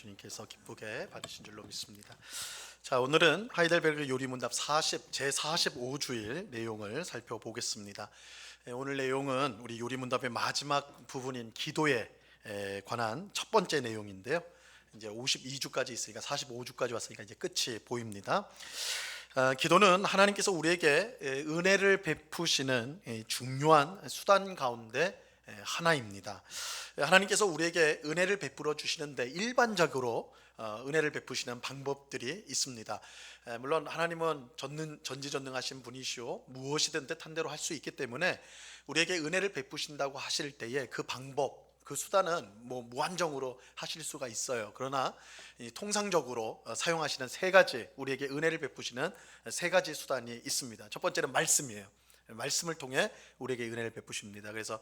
주님께서 기쁘게 받으신 줄로 믿습니다. 자, 오늘은 하이델베르그 요리문답 제45주일 내용을 살펴보겠습니다. 오늘 내용은 우리 요리문답의 마지막 부분인 기도에 관한 첫 번째 내용인데요. 이제 52주까지 있으니까 45주까지 왔으니까 이제 끝이 보입니다. 기도는 하나님께서 우리에게 은혜를 베푸시는 중요한 수단 가운데 하나입니다. 하나님께서 우리에게 은혜를 베풀어 주시는데 일반적으로 은혜를 베푸시는 방법들이 있습니다. 물론 하나님은 전지전능하신 분이시오 무엇이든 뜻한 대로 할 수 있기 때문에 우리에게 은혜를 베푸신다고 하실 때에 그 방법, 그 수단은 무한정으로 하실 수가 있어요. 그러나 통상적으로 사용하시는 세 가지, 우리에게 은혜를 베푸시는 세 가지 수단이 있습니다. 첫 번째는 말씀이에요. 말씀을 통해 우리에게 은혜를 베푸십니다. 그래서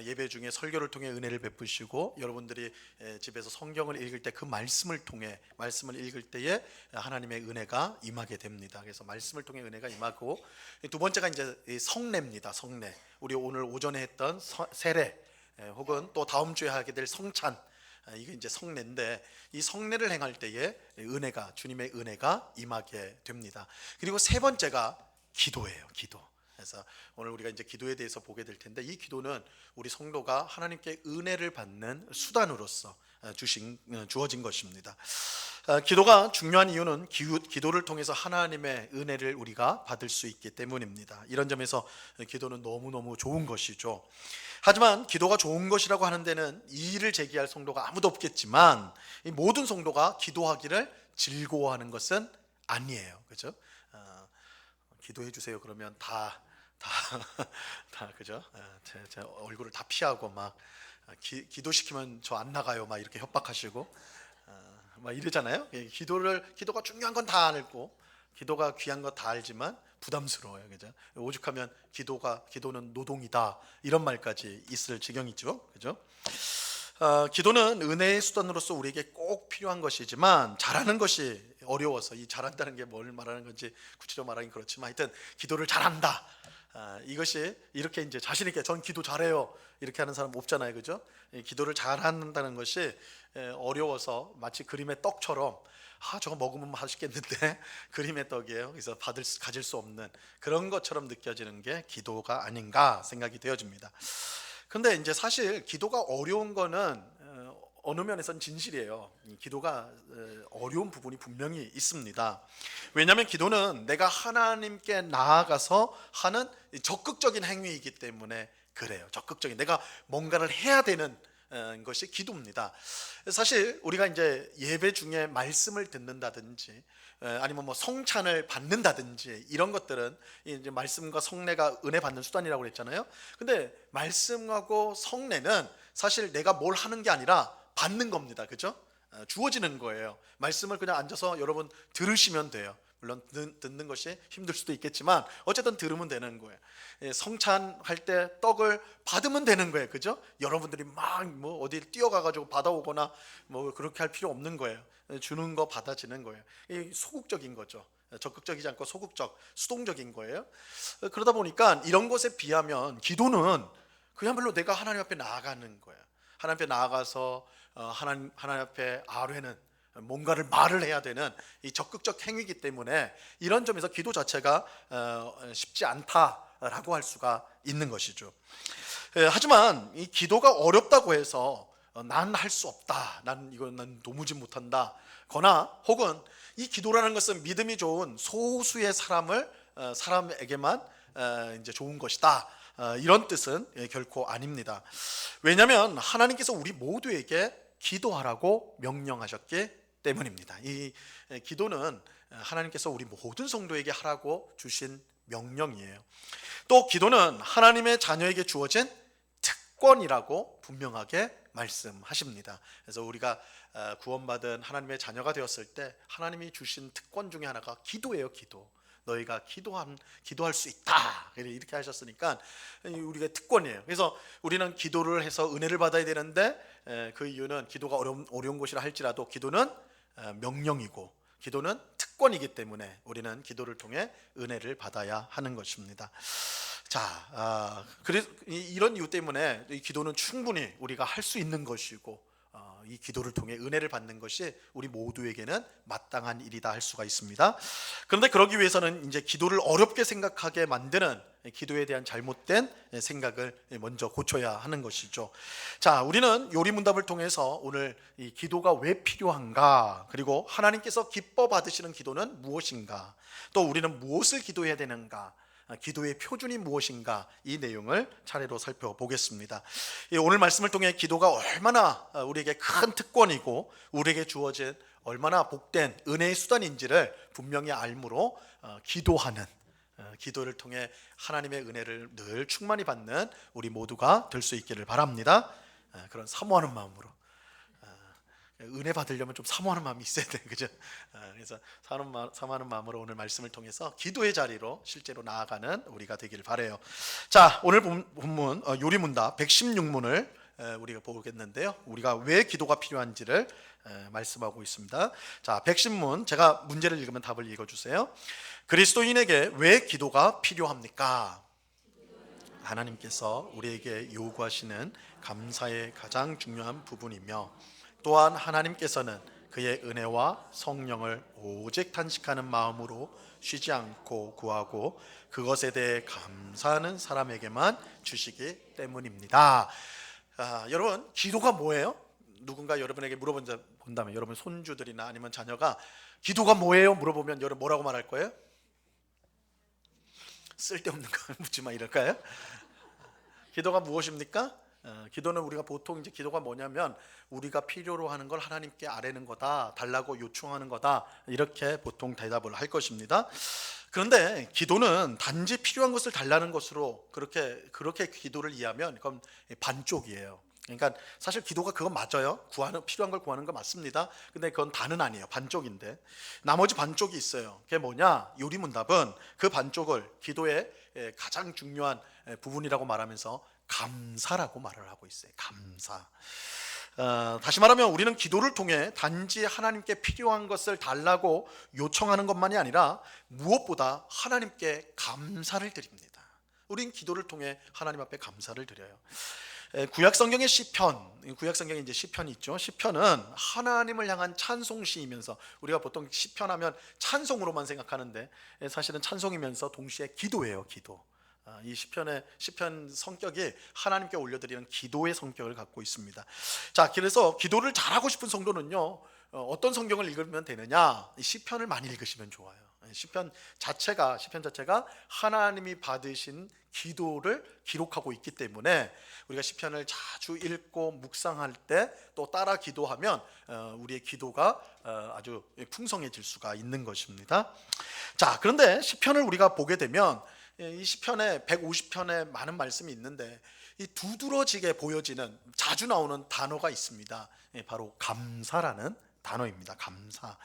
예배 중에 설교를 통해 은혜를 베푸시고, 여러분들이 집에서 성경을 읽을 때 그 말씀을 통해, 말씀을 읽을 때에 하나님의 은혜가 임하게 됩니다. 그래서 말씀을 통해 은혜가 임하고, 두 번째가 이제 성례입니다. 성례. 우리 오늘 오전에 했던 세례, 혹은 또 다음 주에 하게 될 성찬, 이게 이제 성례인데, 이 성례를 행할 때에 은혜가, 주님의 은혜가 임하게 됩니다. 그리고 세 번째가 기도예요. 기도. 그래서 오늘 우리가 이제 기도에 대해서 보게 될 텐데, 이 기도는 우리 성도가 하나님께 은혜를 받는 수단으로서 주어진 것입니다. 기도가 중요한 이유는 기도를 통해서 하나님의 은혜를 우리가 받을 수 있기 때문입니다. 이런 점에서 기도는 너무너무 좋은 것이죠. 하지만 기도가 좋은 것이라고 하는 데는 이의를 제기할 성도가 아무도 없겠지만, 이 모든 성도가 기도하기를 즐거워하는 것은 아니에요. 그렇죠? 기도해 주세요 그러면 다 그죠? 제 얼굴을 다 피하고 막 기도시키면 저 안 나가요 막 이렇게 협박하시고 막 이러잖아요. 기도가 중요한 건 다 알고, 기도가 귀한 거 다 알지만 부담스러워요. 그죠? 오죽하면 기도는 노동이다, 이런 말까지 있을 지경이죠. 그죠? 기도는 은혜의 수단으로서 우리에게 꼭 필요한 것이지만, 잘하는 것이 어려워서, 이 잘한다는 게 뭘 말하는 건지 구체적으로 말하긴 그렇지만, 하여튼 기도를 잘한다, 이것이 이렇게 이제 자신 있게 전 기도 잘해요 이렇게 하는 사람 없잖아요. 그죠? 기도를 잘한다는 것이 어려워서 마치 그림의 떡처럼, 저거 먹으면 맛있겠는데 그림의 떡이에요. 그래서 가질 수 없는 그런 것처럼 느껴지는 게 기도가 아닌가 생각이 되어집니다. 근데 이제 사실 기도가 어려운 거는 어느 면에서는 진실이에요. 기도가 어려운 부분이 분명히 있습니다. 왜냐하면 기도는 내가 하나님께 나아가서 하는 적극적인 행위이기 때문에 그래요. 적극적인, 내가 뭔가를 해야 되는 것이 기도입니다. 사실 우리가 이제 예배 중에 말씀을 듣는다든지, 아니면 성찬을 받는다든지, 이런 것들은 이제 말씀과 성례가 은혜 받는 수단이라고 그랬잖아요. 근데 말씀하고 성례는 사실 내가 뭘 하는 게 아니라 받는 겁니다. 그죠? 주어지는 거예요. 말씀을 그냥 앉아서 여러분 들으시면 돼요. 물론 듣는 것이 힘들 수도 있겠지만 어쨌든 들으면 되는 거예요. 성찬할 때 떡을 받으면 되는 거예요. 그죠? 여러분들이 막 어디 뛰어가가지고 받아오거나 그렇게 할 필요 없는 거예요. 주는 거 받아지는 거예요. 소극적인 거죠. 적극적이지 않고 소극적, 수동적인 거예요. 그러다 보니까 이런 것에 비하면 기도는 그야말로 내가 하나님 앞에 나아가는 거예요. 하나님 앞에 나아가서 하나님 앞에 아뢰는, 뭔가를 말을 해야 되는 이 적극적 행위이기 때문에, 이런 점에서 기도 자체가 쉽지 않다라고 할 수가 있는 것이죠. 하지만 이 기도가 어렵다고 해서 난 할 수 없다, 난 도무지 못한다 거나, 혹은 이 기도라는 것은 믿음이 좋은 소수의 사람에게만 이제 좋은 것이다, 이런 뜻은 결코 아닙니다. 왜냐하면 하나님께서 우리 모두에게 기도하라고 명령하셨기 때문입니다. 이 기도는 하나님께서 우리 모든 성도에게 하라고 주신 명령이에요. 또 기도는 하나님의 자녀에게 주어진 특권이라고 분명하게 말씀하십니다. 그래서 우리가 구원받은 하나님의 자녀가 되었을 때 하나님이 주신 특권 중에 하나가 기도예요. 기도. 너희가 기도할 수 있다, 이렇게 하셨으니까 우리가 특권이에요. 그래서 우리는 기도를 해서 은혜를 받아야 되는데, 그 이유는 기도가 어려운 것이라 할지라도 기도는 명령이고 기도는 특권이기 때문에 우리는 기도를 통해 은혜를 받아야 하는 것입니다. 자, 그래서 이런 이유 때문에 이 기도는 충분히 우리가 할 수 있는 것이고, 이 기도를 통해 은혜를 받는 것이 우리 모두에게는 마땅한 일이다 할 수가 있습니다. 그런데 그러기 위해서는 이제 기도를 어렵게 생각하게 만드는 기도에 대한 잘못된 생각을 먼저 고쳐야 하는 것이죠. 자, 우리는 요리문답을 통해서 오늘 이 기도가 왜 필요한가, 그리고 하나님께서 기뻐 받으시는 기도는 무엇인가, 또 우리는 무엇을 기도해야 되는가, 기도의 표준이 무엇인가, 이 내용을 차례로 살펴보겠습니다. 오늘 말씀을 통해 기도가 얼마나 우리에게 큰 특권이고 우리에게 주어진 얼마나 복된 은혜의 수단인지를 분명히 알므로 기도하는, 기도를 통해 하나님의 은혜를 늘 충만히 받는 우리 모두가 될 수 있기를 바랍니다. 그런 사모하는 마음으로, 은혜 받으려면 좀 사모하는 마음이 있어야 돼, 그죠? 그래서 사모하는 마음으로 오늘 말씀을 통해서 기도의 자리로 실제로 나아가는 우리가 되길 바래요. 자, 오늘 본문 요리문답 116문을 우리가 보겠는데요. 우리가 왜 기도가 필요한지를 말씀하고 있습니다. 자, 110문, 제가 문제를 읽으면 답을 읽어주세요. 그리스도인에게 왜 기도가 필요합니까? 하나님께서 우리에게 요구하시는 감사의 가장 중요한 부분이며, 또한 하나님께서는 그의 은혜와 성령을 오직 탄식하는 마음으로 쉬지 않고 구하고 그것에 대해 감사하는 사람에게만 주시기 때문입니다. 여러분, 기도가 뭐예요? 누군가 여러분에게 물어본다면, 여러분 손주들이나 아니면 자녀가 기도가 뭐예요? 물어보면 여러분 뭐라고 말할 거예요? 쓸데없는 거 묻지 마 이럴까요? 기도가 무엇입니까? 기도는 우리가 보통 이제 기도가 뭐냐면 우리가 필요로 하는 걸 하나님께 아뢰는 거다, 달라고 요청하는 거다, 이렇게 보통 대답을 할 것입니다. 그런데 기도는 단지 필요한 것을 달라는 것으로 그렇게 기도를 이해하면 그건 반쪽이에요. 그러니까 사실 기도가 그건 맞아요. 필요한 걸 구하는 거 맞습니다. 근데 그건 다는 아니에요. 반쪽인데 나머지 반쪽이 있어요. 그게 뭐냐? 요리문답은 그 반쪽을 기도의 가장 중요한 부분이라고 말하면서 감사라고 말을 하고 있어요. 감사. 다시 말하면 우리는 기도를 통해 단지 하나님께 필요한 것을 달라고 요청하는 것만이 아니라 무엇보다 하나님께 감사를 드립니다. 우린 기도를 통해 하나님 앞에 감사를 드려요. 구약 성경의 시편, 구약 성경에 이제 시편이 있죠. 시편은 하나님을 향한 찬송시이면서, 우리가 보통 시편하면 찬송으로만 생각하는데 사실은 찬송이면서 동시에 기도예요. 기도. 이 시편 성격이 하나님께 올려드리는 기도의 성격을 갖고 있습니다. 자, 그래서 기도를 잘하고 싶은 성도는요, 어떤 성경을 읽으면 되느냐? 이 시편을 많이 읽으시면 좋아요. 시편 자체가 하나님이 받으신 기도를 기록하고 있기 때문에 우리가 시편을 자주 읽고 묵상할 때 또 따라 기도하면 우리의 기도가 아주 풍성해질 수가 있는 것입니다. 자, 그런데 시편을 우리가 보게 되면 이 시편에 150편에 많은 말씀이 있는데 이 두드러지게 보여지는 자주 나오는 단어가 있습니다. 바로 감사라는 단어입니다. 감사.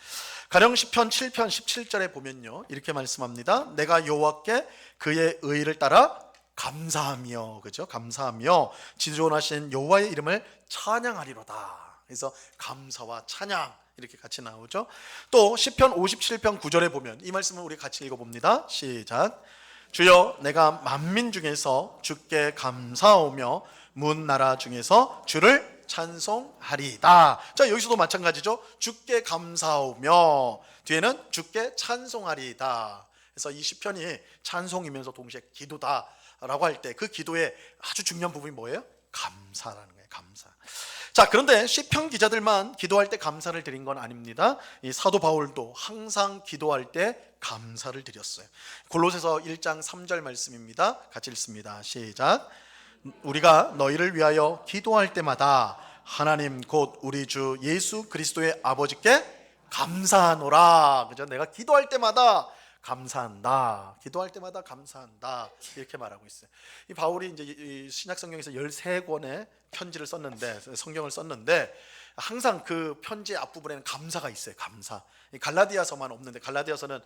가령 시편 7편 17절에 보면요, 이렇게 말씀합니다. 내가 여호와께 그의 의를 따라 감사하며, 그죠? 감사하며 지존하신 여호와의 이름을 찬양하리로다. 그래서 감사와 찬양 이렇게 같이 나오죠. 또 시편 57편 9절에 보면 이 말씀을 우리 같이 읽어봅니다. 시작. 주여, 내가 만민 중에서 주께 감사하오며 문 나라 중에서 주를 찬송하리이다. 자, 여기서도 마찬가지죠. 주께 감사하오며 뒤에는 주께 찬송하리이다. 그래서 이 시편이 찬송이면서 동시에 기도다라고 할 때 그 기도의 아주 중요한 부분이 뭐예요? 감사라는 거예요. 감사. 자, 그런데 시편 기자들만 기도할 때 감사를 드린 건 아닙니다. 이 사도 바울도 항상 기도할 때 감사를 드렸어요. 골로새서 1장 3절 말씀입니다. 같이 읽습니다. 시작. 우리가 너희를 위하여 기도할 때마다 하나님 곧 우리 주 예수 그리스도의 아버지께 감사하노라. 그죠? 내가 기도할 때마다 감사한다. 기도할 때마다 감사한다. 이렇게 말하고 있어요. 이 바울이 이제 이 신약 성경에서 13권의 편지를 썼는데, 성경을 썼는데 항상 그 편지의 앞부분에는 감사가 있어요. 감사. 갈라디아서만 없는데, 갈라디아서는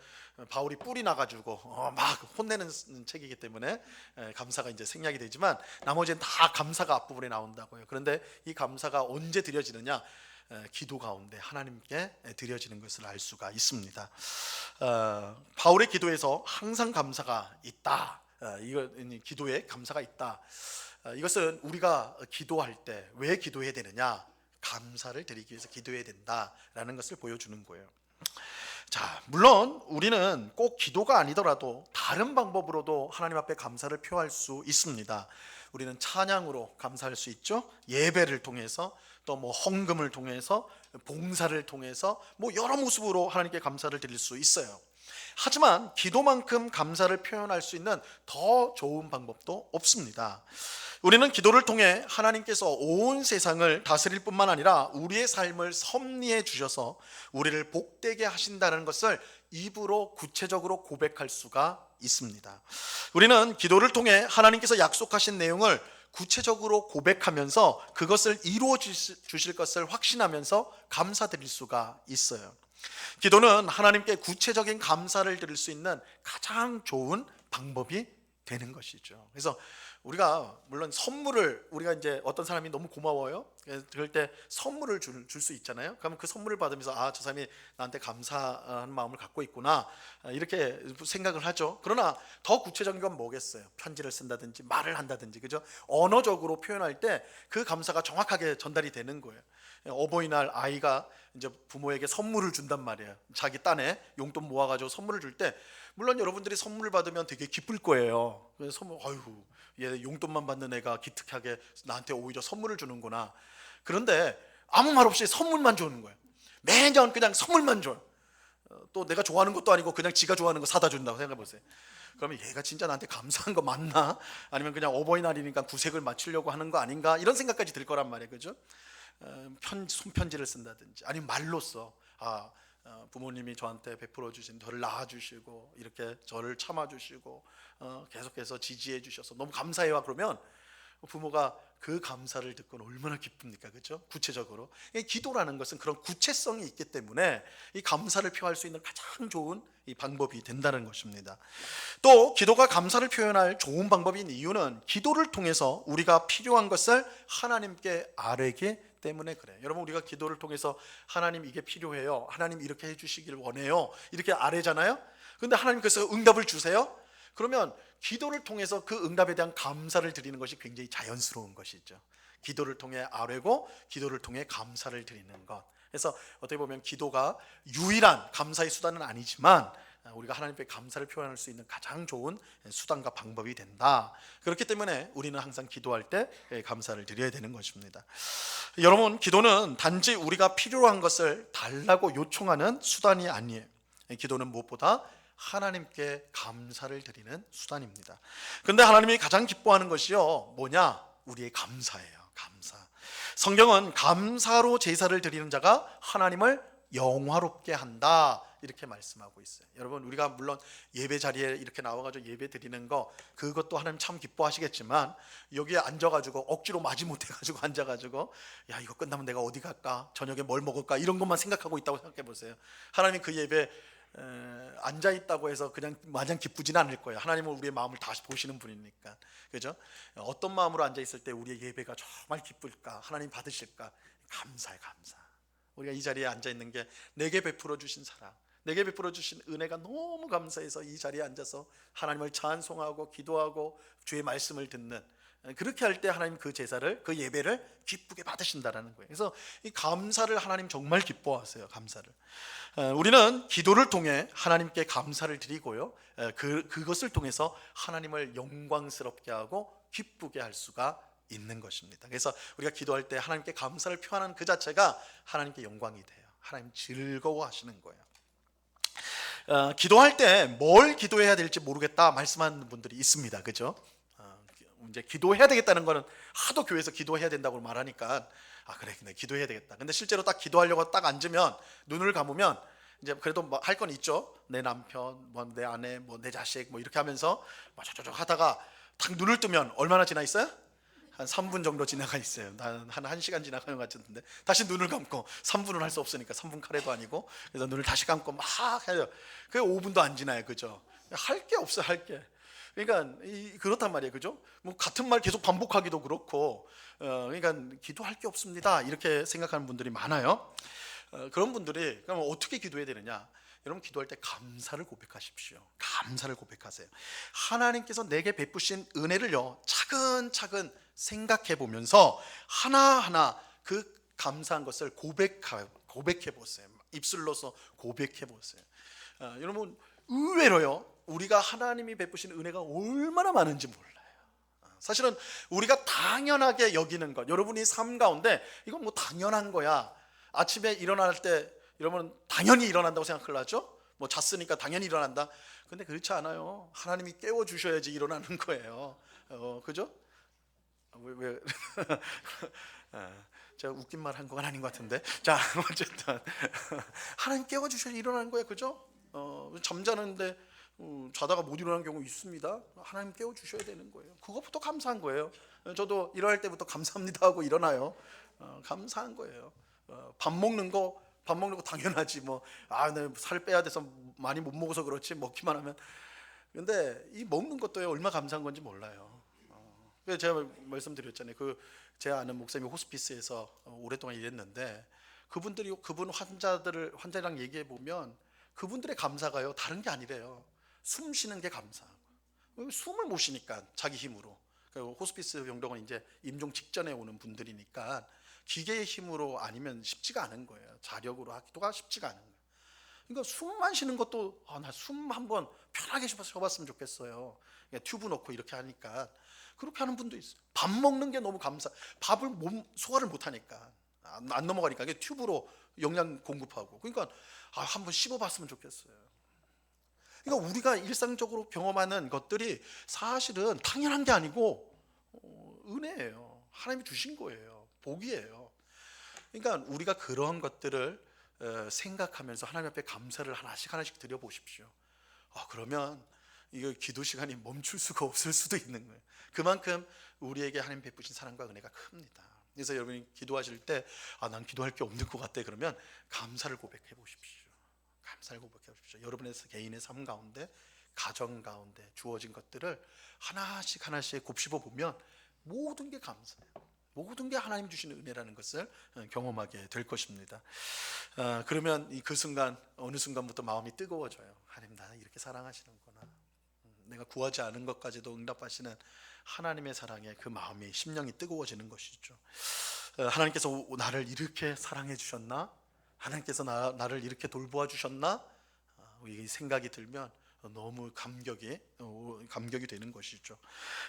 바울이 뿔이 나가지고 막 혼내는 책이기 때문에 감사가 이제 생략이 되지만 나머지는 다 감사가 앞부분에 나온다고요. 그런데 이 감사가 언제 드려지느냐? 기도 가운데 하나님께 드려지는 것을 알 수가 있습니다. 바울의 기도에서 항상 감사가 있다. 기도에 감사가 있다. 이것은 우리가 기도할 때 왜 기도해야 되느냐? 감사를 드리기 위해서 기도해야 된다라는 것을 보여주는 거예요. 자, 물론 우리는 꼭 기도가 아니더라도 다른 방법으로도 하나님 앞에 감사를 표할 수 있습니다. 우리는 찬양으로 감사할 수 있죠. 예배를 통해서, 또 뭐 헌금을 통해서, 봉사를 통해서 뭐 여러 모습으로 하나님께 감사를 드릴 수 있어요. 하지만 기도만큼 감사를 표현할 수 있는 더 좋은 방법도 없습니다. 우리는 기도를 통해 하나님께서 온 세상을 다스릴 뿐만 아니라 우리의 삶을 섭리해 주셔서 우리를 복되게 하신다는 것을 입으로 구체적으로 고백할 수가 있습니다. 우리는 기도를 통해 하나님께서 약속하신 내용을 구체적으로 고백하면서 그것을 이루어 주실 것을 확신하면서 감사드릴 수가 있어요. 기도는 하나님께 구체적인 감사를 드릴 수 있는 가장 좋은 방법이 되는 것이죠. 그래서 우리가 물론 선물을, 우리가 이제 어떤 사람이 너무 고마워요. 그럴 때 선물을 줄 수 있잖아요. 그러면 그 선물을 받으면서 아, 저 사람이 나한테 감사한 마음을 갖고 있구나, 이렇게 생각을 하죠. 그러나 더 구체적인 건 뭐겠어요? 편지를 쓴다든지 말을 한다든지, 그죠? 언어적으로 표현할 때 그 감사가 정확하게 전달이 되는 거예요. 어버이날 아이가 이제 부모에게 선물을 준단 말이에요. 자기 딴에 용돈 모아가지고 선물을 줄 때, 물론 여러분들이 선물을 받으면 되게 기쁠 거예요. 그래서 선물, 아이고, 얘 용돈만 받는 애가 기특하게 나한테 오히려 선물을 주는구나. 그런데 아무 말 없이 선물만 주는 거예요. 매년 그냥 선물만 줘요. 또 내가 좋아하는 것도 아니고 그냥 지가 좋아하는 거 사다 준다고 생각해 보세요. 그러면 얘가 진짜 나한테 감사한 거 맞나? 아니면 그냥 어버이날이니까 구색을 맞추려고 하는 거 아닌가? 이런 생각까지 들 거란 말이에요. 그죠? 손편지를 쓴다든지 아니면 말로써 부모님이 저한테 베풀어 주신, 저를 낳아주시고 이렇게 저를 참아주시고 계속해서 지지해 주셔서 너무 감사해요. 그러면 부모가 그 감사를 듣고는 얼마나 기쁩니까? 그렇죠? 구체적으로 기도라는 것은 그런 구체성이 있기 때문에 이 감사를 표할 수 있는 가장 좋은 이 방법이 된다는 것입니다. 또 기도가 감사를 표현할 좋은 방법인 이유는 기도를 통해서 우리가 필요한 것을 하나님께 아뢰기 때문에 그래요. 여러분, 우리가 기도를 통해서 하나님 이게 필요해요, 하나님 이렇게 해주시길 원해요, 이렇게 아뢰잖아요. 근데 하나님께서 응답을 주세요. 그러면 기도를 통해서 그 응답에 대한 감사를 드리는 것이 굉장히 자연스러운 것이죠. 기도를 통해 아뢰고 기도를 통해 감사를 드리는 것. 그래서 어떻게 보면 기도가 유일한 감사의 수단은 아니지만 우리가 하나님께 감사를 표현할 수 있는 가장 좋은 수단과 방법이 된다. 그렇기 때문에 우리는 항상 기도할 때 감사를 드려야 되는 것입니다. 여러분, 기도는 단지 우리가 필요로 한 것을 달라고 요청하는 수단이 아니에요. 기도는 무엇보다 하나님께 감사를 드리는 수단입니다. 그런데 하나님이 가장 기뻐하는 것이요, 뭐냐? 우리의 감사예요. 감사. 성경은 감사로 제사를 드리는 자가 하나님을 영화롭게 한다, 이렇게 말씀하고 있어요. 여러분, 우리가 물론 예배 자리에 이렇게 나와가지고 예배 드리는 거, 그것도 하나님 참 기뻐하시겠지만 여기에 앉아가지고 억지로 마지못해가지고 앉아가지고 야, 이거 끝나면 내가 어디 갈까, 저녁에 뭘 먹을까, 이런 것만 생각하고 있다고 생각해 보세요. 하나님이 그 예배 앉아 있다고 해서 그냥 마냥 기쁘지는 않을 거예요. 하나님은 우리의 마음을 다시 보시는 분이니까, 그죠? 어떤 마음으로 앉아 있을 때 우리의 예배가 정말 기쁠까, 하나님 받으실까? 감사해, 감사. 우리가 이 자리에 앉아 있는 게 내게 베풀어 주신 사랑, 내게 베풀어 주신 은혜가 너무 감사해서 이 자리에 앉아서 하나님을 찬송하고 기도하고 주의 말씀을 듣는, 그렇게 할 때 하나님 그 제사를, 그 예배를 기쁘게 받으신다라는 거예요. 그래서 이 감사를 하나님 정말 기뻐하세요. 감사를. 우리는 기도를 통해 하나님께 감사를 드리고요, 그것을 통해서 하나님을 영광스럽게 하고 기쁘게 할 수가 있는 것입니다. 그래서 우리가 기도할 때 하나님께 감사를 표하는 그 자체가 하나님께 영광이 돼요. 하나님 즐거워하시는 거예요. 기도할 때 뭘 기도해야 될지 모르겠다 말씀하는 분들이 있습니다. 그죠? 이제 기도해야 되겠다는 거는 하도 교회에서 기도해야 된다고 말하니까 그래, 기도해야 되겠다. 근데 실제로 딱 기도하려고 딱 앉으면, 눈을 감으면 이제 그래도 뭐 할 건 있죠. 내 남편, 뭐 내 아내, 뭐 내 자식, 뭐 이렇게 하면서 뭐 저저저 하다가 딱 눈을 뜨면 얼마나 지나 있어요? 한 3분 정도 지나가 있어요. 한 1시간 지나가는 것 같은데 다시 눈을 감고, 3분은 할 수 없으니까 3분 카레도 아니고, 그래서 눈을 다시 감고 막 해요. 그게 5분도 안 지나요. 그죠? 할 게 없어요, 할 게. 그러니까 그렇단 말이에요. 그죠? 뭐 같은 말 계속 반복하기도 그렇고, 그러니까 기도할 게 없습니다, 이렇게 생각하는 분들이 많아요. 그런 분들이 그럼 어떻게 기도해야 되느냐? 여러분, 기도할 때 감사를 고백하십시오. 감사를 고백하세요. 하나님께서 내게 베푸신 은혜를요, 차근차근 생각해 보면서 하나하나 그 감사한 것을 고백해 보세요. 입술로서 고백해 보세요. 여러분, 의외로요, 우리가 하나님이 베푸신 은혜가 얼마나 많은지 몰라요. 사실은 우리가 당연하게 여기는 것, 여러분이 삶 가운데 이건 뭐 당연한 거야, 아침에 일어날 때 여러분 당연히 일어난다고 생각을 하죠. 뭐 잤으니까 당연히 일어난다. 근데 그렇지 않아요. 하나님이 깨워주셔야지 일어나는 거예요. 그죠? 왜 제가 웃긴 말 한 건 아닌 것 같은데. 자, 어쨌든 하나님 깨워주셔야 일어나는 거예요. 그죠? 잠자는데 자다가 못 일어나는 경우 있습니다. 하나님 깨워주셔야 되는 거예요. 그것부터 감사한 거예요. 저도 일어날 때부터 감사합니다 하고 일어나요. 감사한 거예요. 밥 먹는 거 당연하지. 내 살 빼야 돼서 많이 못 먹어서 그렇지, 먹기만 하면. 근데 이 먹는 것도 얼마나 감사한 건지 몰라요. 그래서 제가 말씀드렸잖아요. 제 아는 목사님이 호스피스에서 오랫동안 일했는데 그분 환자랑 얘기해 보면 그분들의 감사가요, 다른 게 아니래요. 숨 쉬는 게 감사하고, 숨을 못 쉬니까 자기 힘으로. 호스피스 병동은 이제 임종 직전에 오는 분들이니까 기계의 힘으로 아니면 쉽지가 않은 거예요. 자력으로 하기가 쉽지가 않은 거예요. 그러니까 숨만 쉬는 것도 나 숨 한번 편하게 쉬어봤으면 좋겠어요. 튜브 넣고 이렇게 하니까 그렇게 하는 분도 있어요. 밥 먹는 게 너무 밥을 소화를 못 하니까, 안 넘어가니까 튜브로 영양 공급하고, 그러니까 한번 씹어봤으면 좋겠어요. 그러니까 우리가 일상적으로 경험하는 것들이 사실은 당연한 게 아니고 은혜예요. 하나님이 주신 거예요. 복이에요. 그러니까 우리가 그런 것들을 생각하면서 하나님 앞에 감사를 하나씩 드려보십시오. 그러면 이거 기도 시간이 멈출 수가 없을 수도 있는 거예요. 그만큼 우리에게 하나님 베푸신 사랑과 은혜가 큽니다. 그래서 여러분이 기도하실 때 난 기도할 게 없는 것 같아, 그러면 감사를 고백해 보십시오. 감사를 고백해 보십시오. 여러분의 개인의 삶 가운데, 가정 가운데 주어진 것들을 하나씩 곱씹어 보면 모든 게 감사해요. 모든 게 하나님 주시는 은혜라는 것을 경험하게 될 것입니다. 그러면 그 순간, 어느 순간부터 마음이 뜨거워져요. 하나님, 나 이렇게 사랑하시는구나. 내가 구하지 않은 것까지도 응답하시는 하나님의 사랑에 그 마음이, 심령이 뜨거워지는 것이죠. 하나님께서 나를 이렇게 사랑해 주셨나? 하나님께서 나를 이렇게 돌보아 주셨나? 이 생각이 들면 너무 감격이 되는 것이죠.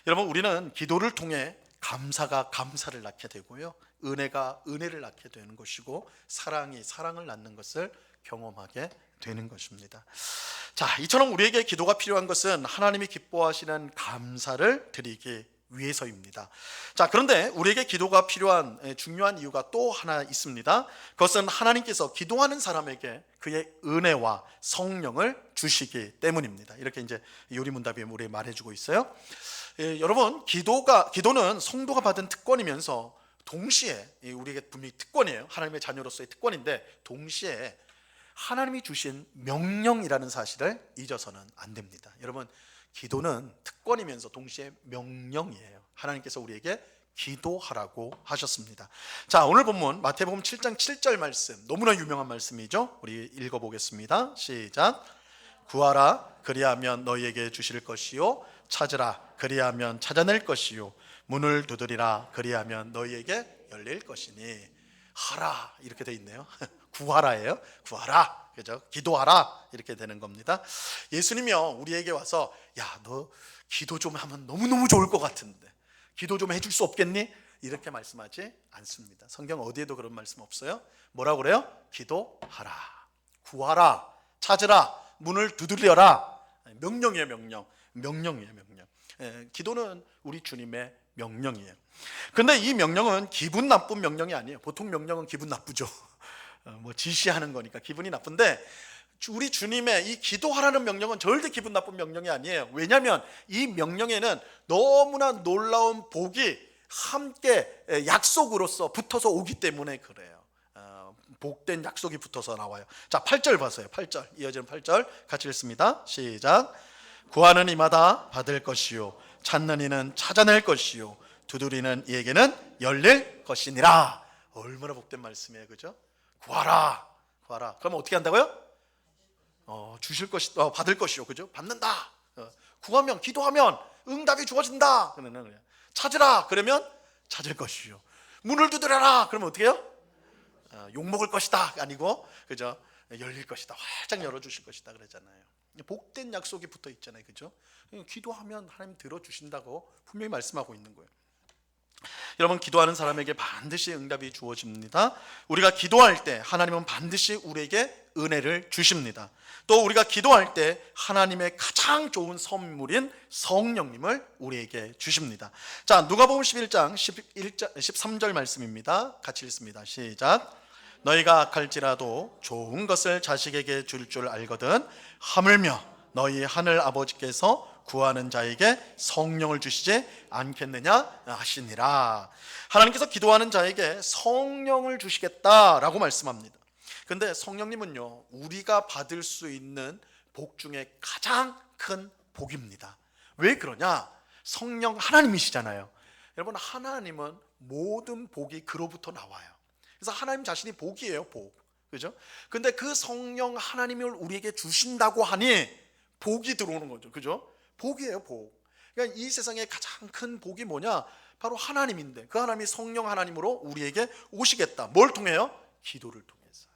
여러분, 우리는 기도를 통해 감사가 감사를 낳게 되고요, 은혜가 은혜를 낳게 되는 것이고, 사랑이 사랑을 낳는 것을 경험하게 되는 것입니다. 자, 이처럼 우리에게 기도가 필요한 것은 하나님이 기뻐하시는 감사를 드리기 위해서입니다. 자, 그런데 우리에게 기도가 필요한 중요한 이유가 또 하나 있습니다. 그것은 하나님께서 기도하는 사람에게 그의 은혜와 성령을 주시기 때문입니다. 이렇게 이제 요리문답이 우리에게 말해주고 있어요. 여러분, 기도는 성도가 받은 특권이면서 동시에, 우리에게 분명히 특권이에요. 하나님의 자녀로서의 특권인데 동시에 하나님이 주신 명령이라는 사실을 잊어서는 안 됩니다. 여러분, 기도는 특권이면서 동시에 명령이에요. 하나님께서 우리에게 기도하라고 하셨습니다. 자, 오늘 본문 마태복음 7장 7절 말씀, 너무나 유명한 말씀이죠. 우리 읽어보겠습니다. 시작. 구하라, 그리하면 너희에게 주실 것이요, 찾으라, 그리하면 찾아낼 것이요, 문을 두드리라, 그리하면 너희에게 열릴 것이니. 하라, 이렇게 돼 있네요. 구하라예요. 구하라, 그죠? 기도하라, 이렇게 되는 겁니다. 예수님이요, 우리에게 와서 너 기도 좀 하면 너무너무 좋을 것 같은데 기도 좀 해줄 수 없겠니? 이렇게 말씀하지 않습니다. 성경 어디에도 그런 말씀 없어요. 뭐라고 그래요? 기도하라, 구하라, 찾으라, 문을 두드려라. 명령이에요. 명령이에요. 기도는 우리 주님의 명령이에요. 근데 이 명령은 기분 나쁜 명령이 아니에요. 보통 명령은 기분 나쁘죠. 지시하는 거니까 기분이 나쁜데, 우리 주님의 이 기도하라는 명령은 절대 기분 나쁜 명령이 아니에요. 왜냐하면 이 명령에는 너무나 놀라운 복이 함께 약속으로서 붙어서 오기 때문에 그래요. 복된 약속이 붙어서 나와요. 자, 8절 봐서요. 8절, 이어지는 8절 같이 읽습니다. 시작. 구하는 이마다 받을 것이요, 찾는 이는 찾아낼 것이요, 두드리는 이에게는 열릴 것이니라. 얼마나 복된 말씀이에요, 그죠? 구하라. 그러면 어떻게 한다고요? 주실 것이, 받을 것이요, 그죠? 받는다. 구하면, 기도하면 응답이 주어진다. 그러면 찾으라, 그러면 찾을 것이요, 문을 두드려라, 그러면 어떻게 해요? 욕먹을 것이다 아니고 그죠? 열릴 것이다, 활짝 열어주실 것이다 그러잖아요. 복된 약속이 붙어 있잖아요, 그죠? 기도하면 하나님 들어주신다고 분명히 말씀하고 있는 거예요. 여러분, 기도하는 사람에게 반드시 응답이 주어집니다. 우리가 기도할 때 하나님은 반드시 우리에게 은혜를 주십니다. 또 우리가 기도할 때 하나님의 가장 좋은 선물인 성령님을 우리에게 주십니다. 자, 누가복음 11장 13절 말씀입니다. 같이 읽습니다. 시작. 너희가 악할지라도 좋은 것을 자식에게 줄 줄 알거든 하물며 너희 하늘 아버지께서 구하는 자에게 성령을 주시지 않겠느냐 하시니라. 하나님께서 기도하는 자에게 성령을 주시겠다라고 말씀합니다. 근데 성령님은요, 우리가 받을 수 있는 복 중에 가장 큰 복입니다. 왜 그러냐? 성령 하나님이시잖아요. 여러분, 하나님은 모든 복이 그로부터 나와요. 그래서 하나님 자신이 복이에요, 복. 그죠? 근데 그 성령 하나님을 우리에게 주신다고 하니 복이 들어오는 거죠. 그죠? 복이에요, 복. 그러니까 이 세상에 가장 큰 복이 뭐냐? 바로 하나님인데 그 하나님이 성령 하나님으로 우리에게 오시겠다. 뭘 통해요? 기도를 통해서.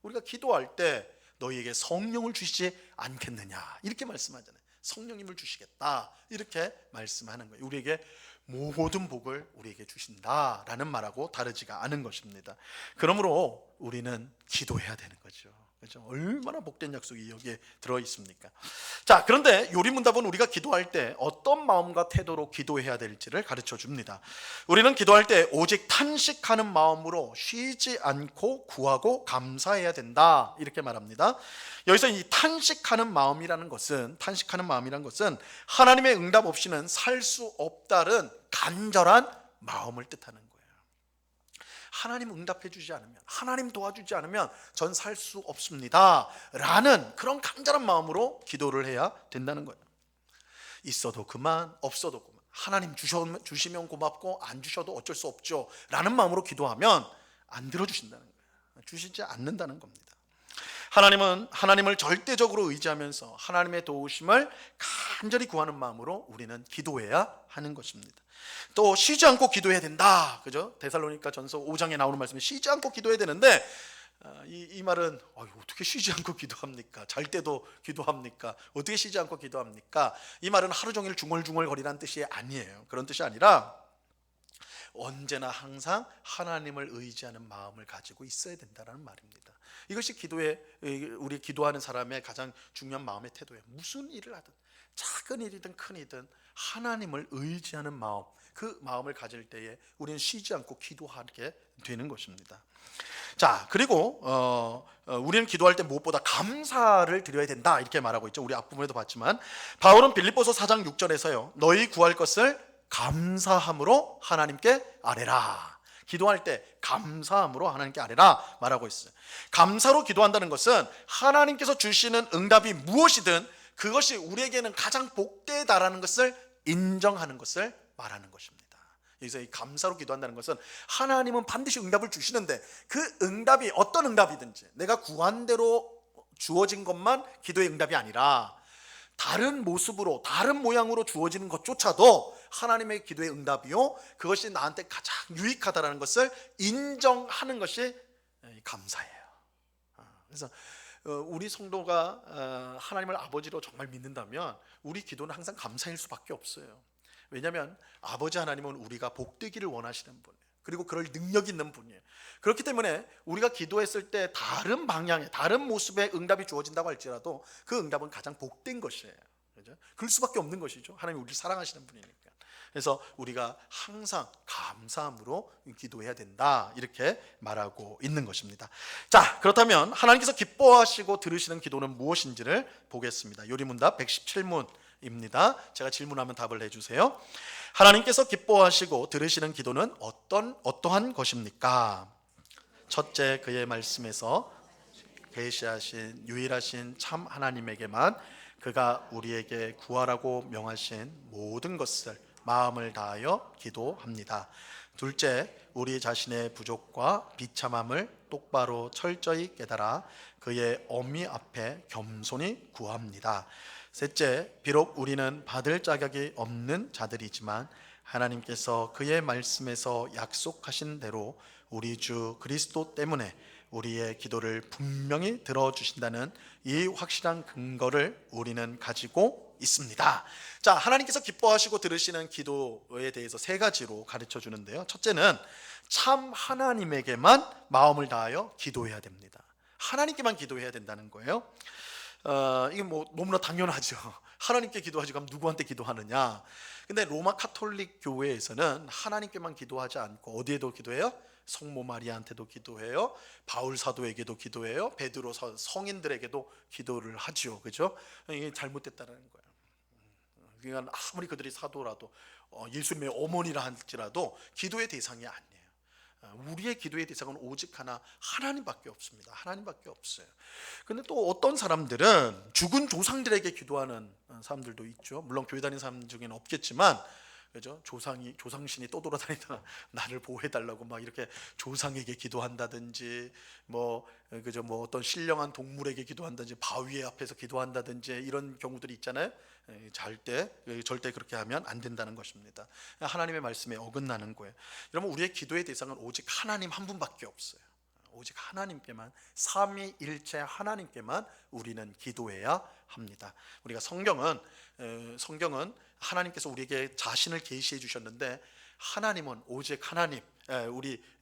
우리가 기도할 때 너희에게 성령을 주시지 않겠느냐 이렇게 말씀하잖아요. 성령님을 주시겠다 이렇게 말씀하는 거예요. 우리에게 모든 복을 우리에게 주신다라는 말하고 다르지가 않은 것입니다. 그러므로 우리는 기도해야 되는 거죠. 그렇죠? 얼마나 복된 약속이 여기에 들어 있습니까? 자, 그런데 요리문답은 우리가 기도할 때 어떤 마음과 태도로 기도해야 될지를 가르쳐 줍니다. 우리는 기도할 때 오직 탄식하는 마음으로 쉬지 않고 구하고 감사해야 된다 이렇게 말합니다. 여기서 이 탄식하는 마음이라는 것은 하나님의 응답 없이는 살 수 없다는 간절한 마음을 뜻하는 거예요. 하나님 응답해 주지 않으면, 하나님 도와주지 않으면 전 살 수 없습니다 라는 그런 간절한 마음으로 기도를 해야 된다는 거예요. 있어도 그만, 없어도 그만, 하나님 주시면 고맙고 안 주셔도 어쩔 수 없죠 라는 마음으로 기도하면 안 들어주신다는 거예요. 주시지 않는다는 겁니다. 하나님은 하나님을 절대적으로 의지하면서 하나님의 도우심을 간절히 구하는 마음으로 우리는 기도해야 하는 것입니다. 또 쉬지 않고 기도해야 된다. 그죠? 데살로니가 전서 5장에 나오는 말씀이 쉬지 않고 기도해야 되는데 이 말은 어떻게 쉬지 않고 기도합니까? 잘 때도 기도합니까? 어떻게 쉬지 않고 기도합니까? 이 말은 하루 종일 중얼중얼거리라는 뜻이 아니에요. 그런 뜻이 아니라 언제나 항상 하나님을 의지하는 마음을 가지고 있어야 된다는 말입니다. 이것이 우리 기도하는 사람의 가장 중요한 마음의 태도예요. 무슨 일을 하든 작은 일이든 큰 일이든 하나님을 의지하는 마음, 그 마음을 가질 때에 우리는 쉬지 않고 기도하게 되는 것입니다. 자, 그리고 우리는 기도할 때 무엇보다 감사를 드려야 된다 이렇게 말하고 있죠. 우리 앞부분에도 봤지만 바울은 빌립보서 4장 6절에서요 너희 구할 것을 감사함으로 하나님께 아뢰라. 기도할 때 감사함으로 하나님께 아뢰라 말하고 있어요. 감사로 기도한다는 것은 하나님께서 주시는 응답이 무엇이든 그것이 우리에게는 가장 복되다라는 것을 인정하는 것을 말하는 것입니다. 여기서 이 감사로 기도한다는 것은 하나님은 반드시 응답을 주시는데 그 응답이 어떤 응답이든지 내가 구한 대로 주어진 것만 기도의 응답이 아니라 다른 모습으로 다른 모양으로 주어지는 것조차도 하나님의 기도의 응답이요 그것이 나한테 가장 유익하다는 것을 인정하는 것이 감사예요. 그래서 우리 성도가 하나님을 아버지로 정말 믿는다면 우리 기도는 항상 감사일 수밖에 없어요. 왜냐하면 아버지 하나님은 우리가 복되기를 원하시는 분이에요. 그리고 그럴 능력 있는 분이에요. 그렇기 때문에 우리가 기도했을 때 다른 방향의 다른 모습의 응답이 주어진다고 할지라도 그 응답은 가장 복된 것이에요. 그렇죠? 그럴 수밖에 없는 것이죠. 하나님이 우리를 사랑하시는 분이니까. 그래서 우리가 항상 감사함으로 기도해야 된다 이렇게 말하고 있는 것입니다. 자, 그렇다면 하나님께서 기뻐하시고 들으시는 기도는 무엇인지를 보겠습니다. 요리문답 117문입니다. 제가 질문하면 답을 해주세요. 하나님께서 기뻐하시고 들으시는 기도는 어떠한 것입니까? 첫째, 그의 말씀에서 계시하신 유일하신 참 하나님에게만 그가 우리에게 구하라고 명하신 모든 것을 마음을 다하여 기도합니다. 둘째, 우리 자신의 부족과 비참함을 똑바로 철저히 깨달아 그의 어미 앞에 겸손히 구합니다. 셋째, 비록 우리는 받을 자격이 없는 자들이지만 하나님께서 그의 말씀에서 약속하신 대로 우리 주 그리스도 때문에 우리의 기도를 분명히 들어주신다는 이 확실한 근거를 우리는 가지고 있습니다. 자, 하나님께서 기뻐하시고 들으시는 기도에 대해서 세 가지로 가르쳐 주는데요. 첫째는 참 하나님에게만 마음을 다하여 기도해야 됩니다. 하나님께만 기도해야 된다는 거예요. 이게 뭐 너무나 당연하죠. 하나님께 기도하지 그럼 누구한테 기도하느냐? 근데 로마 카톨릭 교회에서는 하나님께만 기도하지 않고 어디에도 기도해요? 성모 마리아한테도 기도해요. 바울 사도에게도 기도해요. 베드로 성인들에게도 기도를 하죠. 그죠? 이게 잘못됐다는 거예요. 그러니까 아무리 그들이 사도라도 예수님의 어머니라 할지라도 기도의 대상이 아니에요. 우리의 기도의 대상은 오직 하나, 하나님밖에 없습니다. 하나님밖에 없어요. 근데 또 어떤 사람들은 죽은 조상들에게 기도하는 사람들도 있죠. 물론 교회 다니는 사람 중에는 없겠지만, 그죠? 조상신이 떠돌아다니다가 나를 보호해달라고 막 이렇게 조상에게 기도한다든지, 그죠? 어떤 신령한 동물에게 기도한다든지, 바위 앞에서 기도한다든지 이런 경우들이 있잖아요. 절대 그렇게 하면 안 된다는 것입니다. 하나님의 말씀에 어긋나는 거예요. 여러분, 우리의 기도의 대상은 오직 하나님 한 분밖에 없어요. 오직 하나님께만, 삼위일체 하나님께만 우리는 기도해야 합니다. 우리가 성경은 하나님께서 우리에게 자신을 계시해 주셨는데, 하나님은 오직 하나님,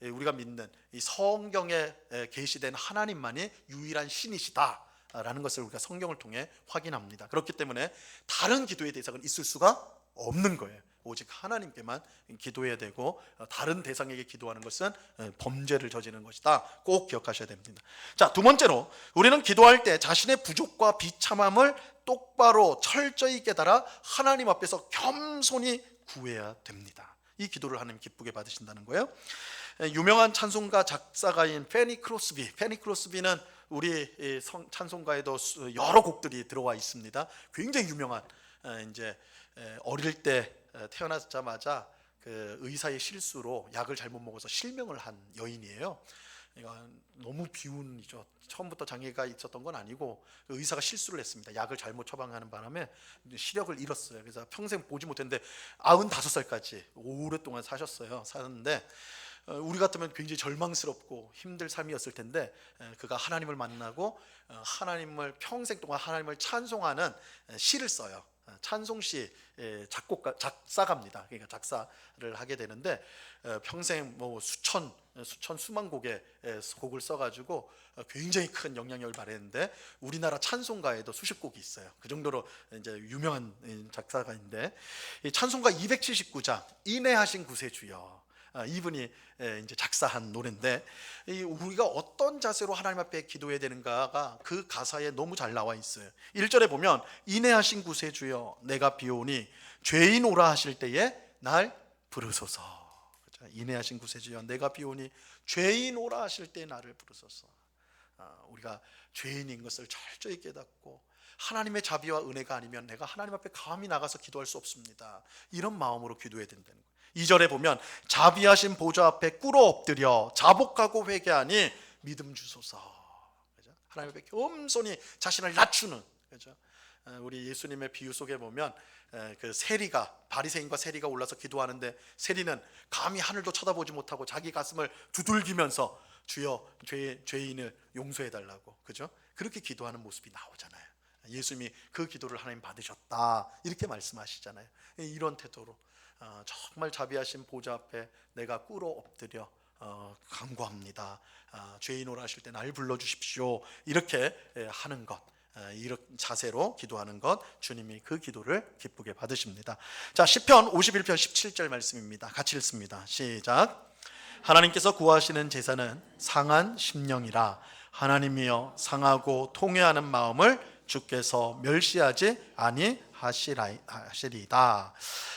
우리가 믿는 이 성경에 계시된 하나님만이 유일한 신이시다 라는 것을 우리가 성경을 통해 확인합니다. 그렇기 때문에 다른 기도의 대상은 있을 수가 없는 거예요. 오직 하나님께만 기도해야 되고, 다른 대상에게 기도하는 것은 범죄를 저지르는 것이다. 꼭 기억하셔야 됩니다. 자, 두 번째로 우리는 기도할 때 자신의 부족과 비참함을 똑바로 철저히 깨달아 하나님 앞에서 겸손히 구해야 됩니다. 이 기도를 하나님 기쁘게 받으신다는 거예요. 유명한 찬송가 작사가인 페니 크로스비는 우리 찬송가에도 여러 곡들이 들어와 있습니다. 굉장히 유명한, 이제 어릴 때 태어나자마자 그 의사의 실수로 약을 잘못 먹어서 실명을 한 여인이에요. 너무 비운이죠. 처음부터 장애가 있었던 건 아니고 의사가 실수를 했습니다. 약을 잘못 처방하는 바람에 시력을 잃었어요. 그래서 평생 보지 못했는데 95살까지 오랫동안 사셨는데, 우리 같으면 굉장히 절망스럽고 힘들 삶이었을 텐데, 그가 하나님을 만나고 하나님을 평생 동안 하나님을 찬송하는 시를 써요. 찬송시 작사가입니다. 그러니까 작사를 하게 되는데, 평생 수만 곡의 곡을 써가지고 굉장히 큰 영향력을 발휘했는데, 우리나라 찬송가에도 수십 곡이 있어요. 그 정도로 이제 유명한 작사가인데, 이 찬송가 279장 인애하신 구세주여, 이분이 이제 작사한 노래인데, 우리가 어떤 자세로 하나님 앞에 기도해야 되는가가 그 가사에 너무 잘 나와 있어요. 1절에 보면 인애하신 구세주여 내가 비오니 죄인 오라 하실 때에 날 부르소서. 인애하신 구세주여 내가 비오니 죄인 오라 하실 때에 나를 부르소서. 우리가 죄인인 것을 철저히 깨닫고, 하나님의 자비와 은혜가 아니면 내가 하나님 앞에 감히 나가서 기도할 수 없습니다. 이런 마음으로 기도해야 된다는 거예요. 2절에 보면 자비하신 보좌 앞에 꿇어 엎드려 자복하고 회개하니 믿음 주소서. 그죠? 하나님 앞에 겸손히 자신을 낮추는, 그죠? 우리 예수님의 비유 속에 보면 그 바리새인과 세리가 올라서 기도하는데, 세리는 감히 하늘도 쳐다보지 못하고 자기 가슴을 두들기면서 주여 죄인을 용서해 달라고, 그죠? 그렇게 기도하는 모습이 나오잖아요. 예수님이 그 기도를 하나님 받으셨다 이렇게 말씀하시잖아요. 이런 태도로 정말 자비하신 보좌 앞에 내가 꿇어 엎드려 간구합니다. 죄인 오라 하실 때 날 불러주십시오. 이렇게 하는 것, 이런 자세로 기도하는 것, 주님이 그 기도를 기쁘게 받으십니다. 자, 시편 51편 17절 말씀입니다. 같이 읽습니다. 시작. 하나님께서 구하시는 제사는 상한 심령이라. 하나님이여 상하고 통회하는 마음을 주께서 멸시하지 아니하시리이다.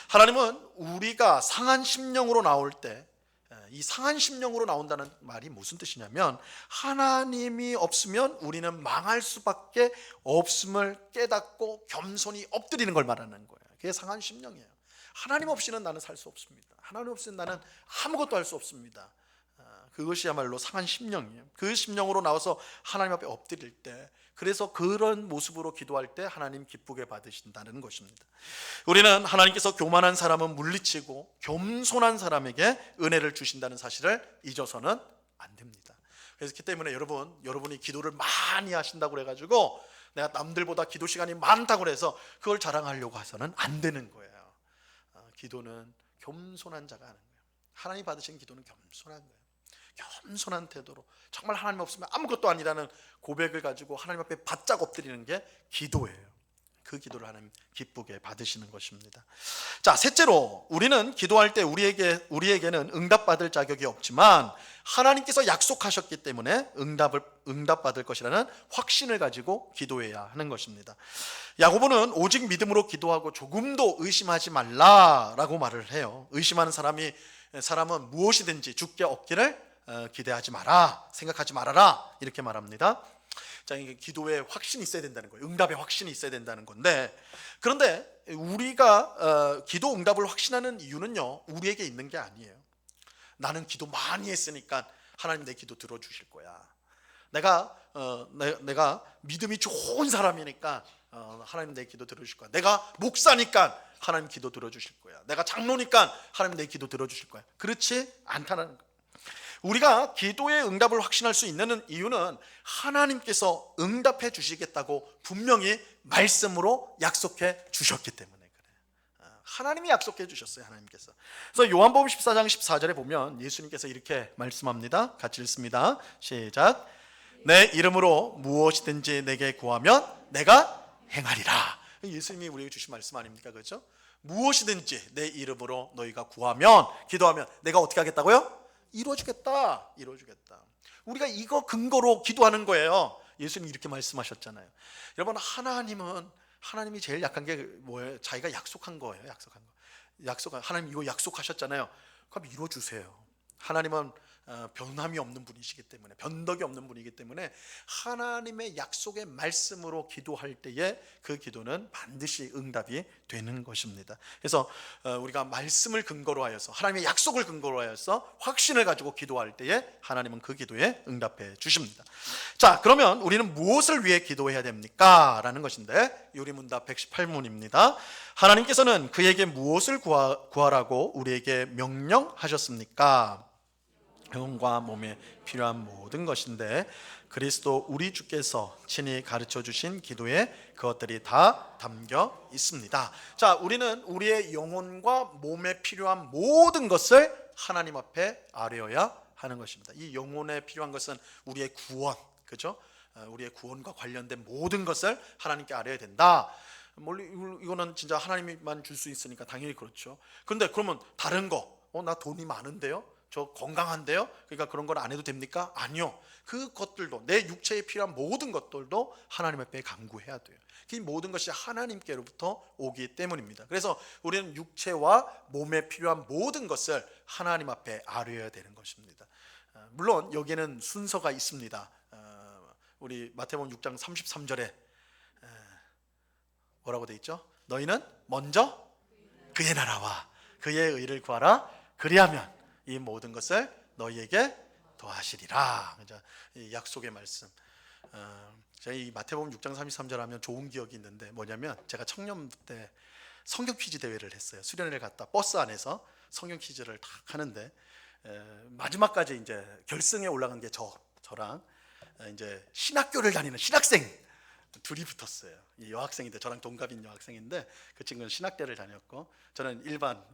하나님은 우리가 상한 심령으로 나올 때, 이 상한 심령으로 나온다는 말이 무슨 뜻이냐면, 하나님이 없으면 우리는 망할 수밖에 없음을 깨닫고 겸손히 엎드리는 걸 말하는 거예요. 그게 상한 심령이에요. 하나님 없이는 나는 살 수 없습니다. 하나님 없이는 나는 아무것도 할 수 없습니다. 그것이야말로 상한 심령이에요. 그 심령으로 나와서 하나님 앞에 엎드릴 때, 그래서 그런 모습으로 기도할 때 하나님 기쁘게 받으신다는 것입니다. 우리는 하나님께서 교만한 사람은 물리치고 겸손한 사람에게 은혜를 주신다는 사실을 잊어서는 안 됩니다. 그렇기 때문에 여러분이 기도를 많이 하신다고 그래가지고 내가 남들보다 기도 시간이 많다고 해서 그걸 자랑하려고 해서는 안 되는 거예요. 기도는 겸손한 자가 하는 거예요. 하나님 받으신 기도는 겸손한 거예요. 겸손한 태도로 정말 하나님 없으면 아무것도 아니라는 고백을 가지고 하나님 앞에 바짝 엎드리는 게 기도예요. 그 기도를 하나님 기쁘게 받으시는 것입니다. 자, 셋째로 우리는 기도할 때 우리에게는 응답받을 자격이 없지만 하나님께서 약속하셨기 때문에 응답받을 것이라는 확신을 가지고 기도해야 하는 것입니다. 야고보는 오직 믿음으로 기도하고 조금도 의심하지 말라라고 말을 해요. 의심하는 사람은 무엇이든지 주께 얻기를 기대하지 마라, 생각하지 말아라, 이렇게 말합니다. 자, 이게 기도에 확신이 있어야 된다는 거예요. 응답에 확신이 있어야 된다는 건데, 그런데 우리가 기도 응답을 확신하는 이유는요, 우리에게 있는 게 아니에요. 나는 기도 많이 했으니까 하나님 내 기도 들어주실 거야. 내가 믿음이 좋은 사람이니까 하나님 내 기도 들어주실 거야. 내가 목사니까 하나님 기도 들어주실 거야. 내가 장로니까 하나님 내 기도 들어주실 거야. 그렇지 않다는 거예요. 우리가 기도의 응답을 확신할 수 있는 이유는 하나님께서 응답해 주시겠다고 분명히 말씀으로 약속해 주셨기 때문에 그래요. 하나님이 약속해 주셨어요. 하나님께서. 그래서 요한복음 14장 14절에 보면 예수님께서 이렇게 말씀합니다. 같이 읽습니다. 시작. 내 이름으로 무엇이든지 내게 구하면 내가 행하리라. 예수님이 우리에게 주신 말씀 아닙니까? 그렇죠? 무엇이든지 내 이름으로 너희가 구하면, 기도하면 내가 어떻게 하겠다고요? 이루어주겠다. 우리가 이거 근거로 기도하는 거예요. 예수님이 이렇게 말씀하셨잖아요. 여러분, 하나님이 제일 약한 게 뭐예요? 자기가 약속한 거예요. 하나님 이거 약속하셨잖아요. 그럼 이루어주세요. 하나님은 변함이 없는 분이시기 때문에, 변덕이 없는 분이기 때문에 하나님의 약속의 말씀으로 기도할 때에 그 기도는 반드시 응답이 되는 것입니다. 그래서 우리가 말씀을 근거로 하여서, 하나님의 약속을 근거로 하여서 확신을 가지고 기도할 때에 하나님은 그 기도에 응답해 주십니다. 자, 그러면 우리는 무엇을 위해 기도해야 됩니까? 라는 것인데, 요리문답 118문입니다. 하나님께서는 그에게 무엇을 구하라고 우리에게 명령하셨습니까? 영과 몸에 필요한 모든 것인데, 그리스도 우리 주께서 친히 가르쳐 주신 기도에 그것들이 다 담겨 있습니다. 자, 우리는 우리의 영혼과 몸에 필요한 모든 것을 하나님 앞에 아뢰어야 하는 것입니다. 이 영혼에 필요한 것은 우리의 구원, 그죠? 우리의 구원과 관련된 모든 것을 하나님께 아뢰어야 된다. 이거는 진짜 하나님만 줄 수 있으니까 당연히 그렇죠. 그런데 그러면 다른 거, 나 돈이 많은데요? 저 건강한데요? 그러니까 그런 건 안 해도 됩니까? 아니요. 그것들도, 내 육체에 필요한 모든 것들도 하나님 앞에 간구해야 돼요. 그 모든 것이 하나님께로부터 오기 때문입니다. 그래서 우리는 육체와 몸에 필요한 모든 것을 하나님 앞에 아뢰어야 되는 것입니다. 물론 여기에는 순서가 있습니다. 우리 마태복음 6장 33절에 뭐라고 돼 있죠? 너희는 먼저 그의 나라와 그의 의를 구하라. 그리하면 이 모든 것을 너희에게 더하시리라. 이 약속의 말씀. 제가 이 마태복음 6장 33절 하면 좋은 기억이 있는데, 뭐냐면 제가 청년 때 성경 퀴즈 대회를 했어요. 수련회를 갔다 버스 안에서 성경 퀴즈를 딱 하는데, 마지막까지 이제 결승에 올라간 게 저랑 이제 신학교를 다니는 신학생 둘이 붙었어요. 이 여학생인데, 저랑 동갑인 여학생인데, 그 친구는 신학대를 다녔고 저는 일반,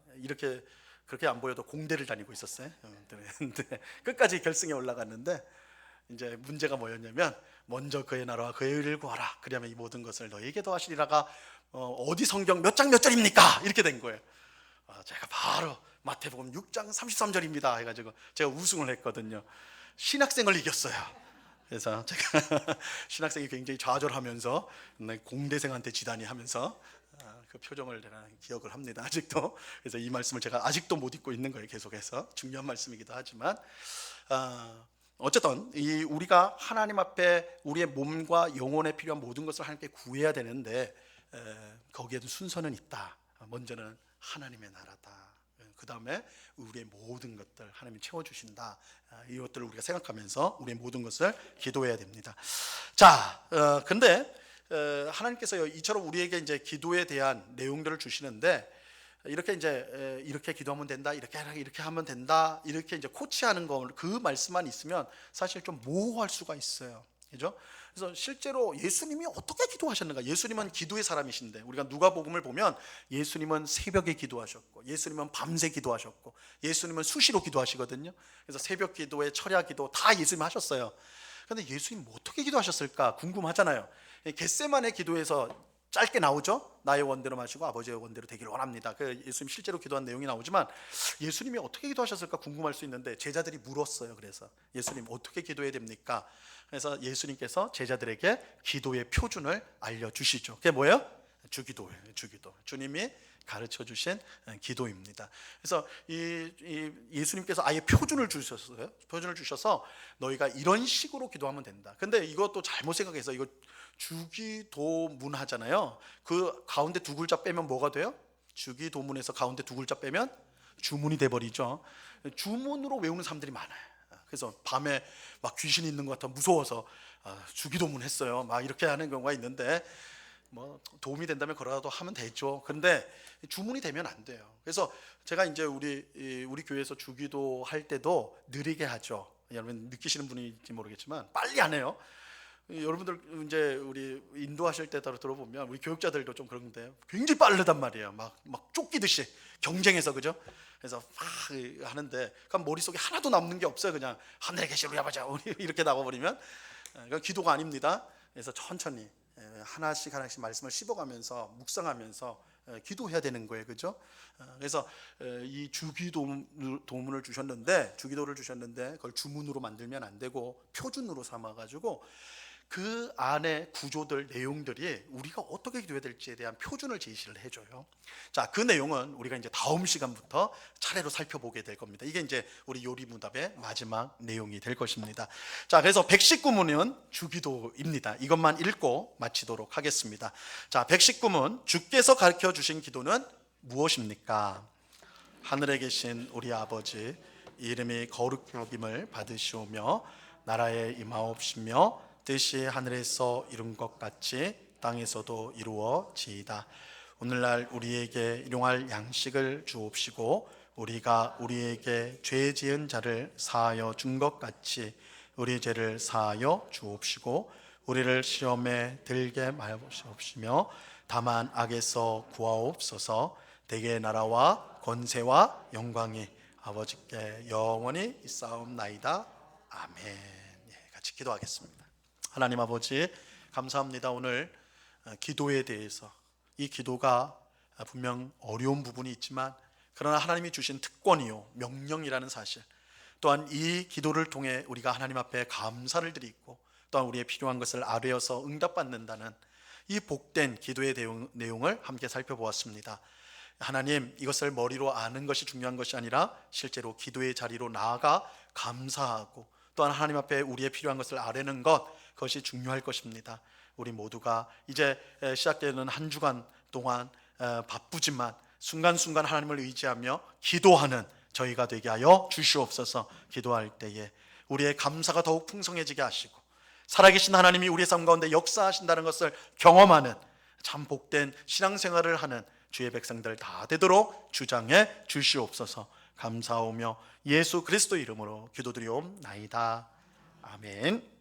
그렇게 안 보여도 공대를 다니고 있었어요. 근데 끝까지 결승에 올라갔는데, 이제 문제가 뭐였냐면, 먼저 그의 나라와 그의 의를 구하라. 그러면 이 모든 것을 너에게 더하시리라가 어디 성경 몇 장 몇 절입니까? 이렇게 된 거예요. 제가 바로 마태복음 6장 33절입니다 해가지고 제가 우승을 했거든요. 신학생을 이겼어요. 그래서 제가 신학생이 굉장히 좌절하면서 공대생한테 지다니 하면서 그 표정을 제가 기억을 합니다. 아직도. 그래서 이 말씀을 제가 아직도 못 잊고 있는 거예요. 계속해서 중요한 말씀이기도 하지만, 어쨌든 우리가 하나님 앞에 우리의 몸과 영혼에 필요한 모든 것을 하나님께 구해야 되는데, 거기에도 순서는 있다. 먼저는 하나님의 나라다. 그 다음에 우리의 모든 것들 하나님이 채워주신다. 이것들을 우리가 생각하면서 우리의 모든 것을 기도해야 됩니다. 자, 근데 하나님께서 이처럼 우리에게 이제 기도에 대한 내용들을 주시는데, 이렇게 이제 이렇게 기도하면 된다, 이렇게 하면 된다, 이렇게 이제 코치하는 거, 그 말씀만 있으면 사실 좀 모호할 수가 있어요. 그죠? 그래서 실제로 예수님이 어떻게 기도하셨는가? 예수님은 기도의 사람이신데, 우리가 누가복음을 보면 예수님은 새벽에 기도하셨고, 예수님은 밤새 기도하셨고, 예수님은 수시로 기도하시거든요. 그래서 새벽 기도에 철야 기도 다 예수님 하셨어요. 근데 예수님 어떻게 기도하셨을까 궁금하잖아요. 겟세마네 기도에서 짧게 나오죠. 나의 원대로 마시고 아버지의 원대로 되기를 원합니다. 그 예수님 실제로 기도한 내용이 나오지만, 예수님이 어떻게 기도하셨을까 궁금할 수 있는데, 제자들이 물었어요. 그래서 예수님 어떻게 기도해야 됩니까? 그래서 예수님께서 제자들에게 기도의 표준을 알려주시죠. 그게 뭐예요? 주기도예요. 주기도. 주님이 가르쳐 주신 기도입니다. 그래서 예수님께서 아예 표준을 주셨어요. 표준을 주셔서 너희가 이런 식으로 기도하면 된다. 근데 이것도 잘못 생각해서, 이거 주기도문 하잖아요. 그 가운데 두 글자 빼면 뭐가 돼요? 주기도문에서 가운데 두 글자 빼면 주문이 돼버리죠. 주문으로 외우는 사람들이 많아요. 그래서 밤에 막 귀신이 있는 것 같아 무서워서 주기도문 했어요. 막 이렇게 하는 경우가 있는데, 뭐 도움이 된다면 그러라도 하면 되죠. 그런데 주문이 되면 안 돼요. 그래서 제가 이제 우리 교회에서 주기도 할 때도 느리게 하죠. 여러분 느끼시는 분인지 모르겠지만 빨리 안 해요. 여러분들 이제 우리 인도하실 때 따로 들어보면 우리 교육자들도 좀 그런데 굉장히 빠르단 말이에요. 막 쫓기듯이 경쟁해서, 그죠? 그래서 막 하는데 그럼 머릿속에 하나도 남는 게 없어요. 그냥 하늘에 계신 우리 아버지 이렇게 나와버리면 그건 기도가 아닙니다. 그래서 천천히 하나씩 말씀을 씹어가면서 묵상하면서 기도해야 되는 거예요. 그죠? 그래서 이 주기도문을 주셨는데, 주기도를 주셨는데 그걸 주문으로 만들면 안 되고 표준으로 삼아가지고 그 안에 구조들, 내용들이 우리가 어떻게 기도해야 될지에 대한 표준을 제시를 해줘요. 자, 그 내용은 우리가 이제 다음 시간부터 차례로 살펴보게 될 겁니다. 이게 이제 우리 요리문답의 마지막 내용이 될 것입니다. 자, 그래서 119문은 주기도입니다. 이것만 읽고 마치도록 하겠습니다. 자, 119문, 주께서 가르쳐 주신 기도는 무엇입니까? 하늘에 계신 우리 아버지, 이름이 거룩히 여김을 받으시오며 나라에 임하옵시며 뜻이 하늘에서 이룬 것 같이 땅에서도 이루어지이다. 오늘날 우리에게 일용할 양식을 주옵시고 우리가 우리에게 죄 지은 자를 사하여 준 것 같이 우리 죄를 사하여 주옵시고 우리를 시험에 들게 마시옵시며 다만 악에서 구하옵소서. 대개 나라와 권세와 영광이 아버지께 영원히 있사옵나이다. 아멘. 같이 기도하겠습니다. 하나님 아버지, 감사합니다. 오늘 기도에 대해서, 이 기도가 분명 어려운 부분이 있지만 그러나 하나님이 주신 특권이요 명령이라는 사실, 또한 이 기도를 통해 우리가 하나님 앞에 감사를 드리고 또한 우리의 필요한 것을 아뢰어서 응답받는다는 이 복된 기도의 내용을 함께 살펴보았습니다. 하나님, 이것을 머리로 아는 것이 중요한 것이 아니라 실제로 기도의 자리로 나아가 감사하고 또한 하나님 앞에 우리의 필요한 것을 아뢰는 것, 그것이 중요할 것입니다. 우리 모두가 이제 시작되는 한 주간 동안 바쁘지만 순간순간 하나님을 의지하며 기도하는 저희가 되게 하여 주시옵소서. 기도할 때에 우리의 감사가 더욱 풍성해지게 하시고 살아계신 하나님이 우리의 삶 가운데 역사하신다는 것을 경험하는 참 복된 신앙생활을 하는 주의 백성들 다 되도록 주장해 주시옵소서. 감사하며 예수 그리스도 이름으로 기도드리옵나이다. 아멘.